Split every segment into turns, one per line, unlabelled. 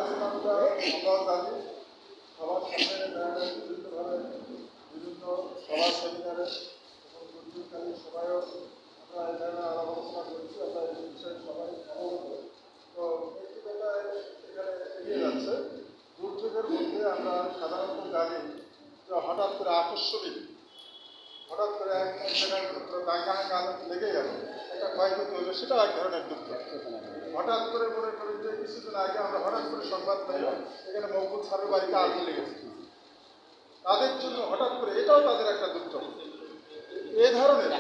আমরাও জানি সবার সামনে বিভিন্নভাবে বিভিন্ন সভা সেমিনারে এবং দুর্যোগকালীন সময়ও আমরা এখানে আলাপ আলোচনা করেছি। আমরা এই বিষয়ে সবাই অবগত। তো ব্যক্তিগতায় এখানে এগিয়ে যাচ্ছে। দুর্যোগের মধ্যে আমরা সাধারণত জানি যে হঠাৎ করে আকস্মিক হঠাৎ করে এক জায়গায় দাঙ্গা লেগে গেল, একটা ক্ষয়ক্ষতি হলো, সেটাও এক ধরনের দুঃখ। হঠাৎ করে মনে করেন যে কিছুদিন আগে আমরা হঠাৎ করে সংবাদ পাইলাম এখানে মকবুল স্যারের বাড়িতে আগুন লেগেছে, তাদের জন্য হঠাৎ করে এটাও তাদের একটা দুঃখ। এ ধরনের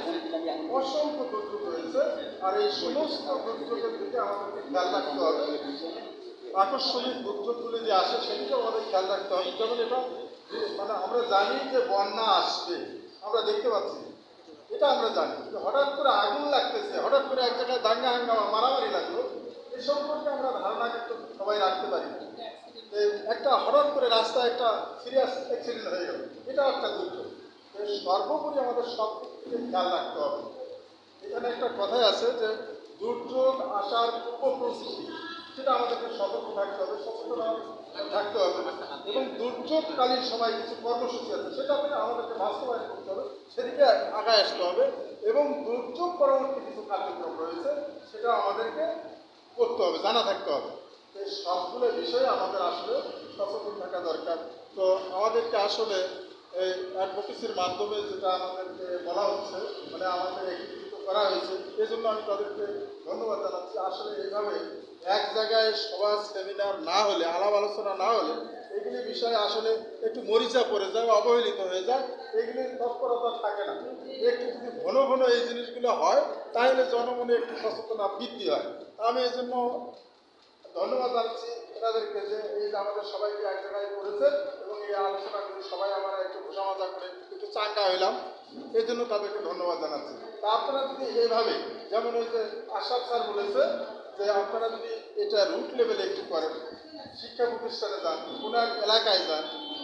অসংখ্য দুর্যোগ রয়েছে, আর এই সমস্ত দুর্যোগের দিকে আমাদেরকে খেয়াল রাখতে হবে। আকস্মিক দুর্যোগগুলি যে আসে সেদিকেও আমাদের খেয়াল রাখতে হবে। যেমন এটা মানে আমরা জানি যে বন্যা আসবে, আমরা দেখতে পাচ্ছি, এটা আমরা জানি যে হঠাৎ করে আগুন লাগতেছে, হঠাৎ করে এক জায়গায় দাঙ্গা হাঙ্গামা মারামারি লাগলো, এ সম্পর্কে আমরা ধারণা কিন্তু সবাই রাখতে পারি। একটা হঠাৎ করে রাস্তায় একটা সিরিয়াস অ্যাক্সিডেন্ট হয়ে গেল, এটাও একটা দুর্যোগ। সর্বোপরি আমাদের সব দিকে খেয়াল রাখতে হবে। এখানে একটা কথাই আছে যে দুর্যোগ আসার উপপ্রস্তুতি, সেটা আমাদেরকে সতর্ক থাকতে হবে, সচেতন থাকতে হবে। এবং দুর্যোগকালীন সময় কিছু কর্মসূচি আছে, সেটা আমাদেরকে বাস্তবায়ন করতে হবে, সেদিকে আগায় আসতে হবে। এবং দুর্যোগ পরবর্তী কিছু কার্যক্রম রয়েছে, সেটা আমাদেরকে করতে হবে, জানা থাকতে হবে। এই সবগুলো বিষয়ে আমাদের আসলে সচেতন থাকা দরকার। তো আমাদেরকে আসলে এই অ্যাডভোকেসির মাধ্যমে যেটা আমাদেরকে বলা হচ্ছে, মানে আমাদের একীকৃত করা হয়েছে, এই জন্য আমি তাদেরকে ধন্যবাদ জানাচ্ছি। আসলে এইভাবে এক জায়গায় সভা সেমিনার না হলে, আলাপ আলোচনা না হলে এগুলি বিষয়ে আসলে একটু মরিচা পড়ে যায়, অবহেলিত হয়ে যায়, এগুলি তৎপরতা থাকে না। একটু যদি ঘন ঘন এই জিনিসগুলো হয় তাহলে জনমনে একটু সচেতনতা বৃদ্ধি হয়। আমি এই জন্য ধন্যবাদ জানাচ্ছি এনাদেরকে যে এই যে আমাদের সবাইকে এক জায়গায় করেছে এবং এই আলোচনা করে সবাই আমরা একটু ঘোষামাজা করে একটু চাঙ্গা হইলাম, এই জন্য তাদেরকে ধন্যবাদ জানাচ্ছি। তা আপনারা যদি এইভাবে, যেমন ওই যে আশরাফ স্যার বলেছে যে আপনারা যদি এটা রুট লেভেলে একটু করেন, শিক্ষা প্রতিষ্ঠানে যান, কোনো এক এলাকায় যান,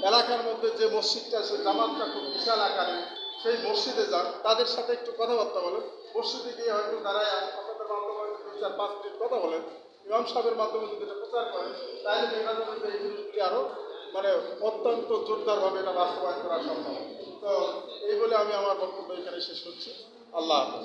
এলাকার মধ্যে যে মসজিদটা আছে জামাতটা খুব বিশাল আকারে, সেই মসজিদে যান, তাদের সাথে একটু কথাবার্তা বলেন। মসজিদে গিয়ে হয়তো দাঁড়ায় আপনাদের মাধ্যমে 2-4-5 মিনিট কথা বলেন, ইমাম সাহেবের মাধ্যমে যদি এটা প্রচার করেন, তাহলে দেখা যাবে যে এই জিনিসগুলি আরও মানে অত্যন্ত জোরদারভাবে এটা বাস্তবায়ন করা সম্ভব। তো এই বলে আমি আমার বক্তব্য এখানে শেষ করছি। আল্লাহ হাফেজ।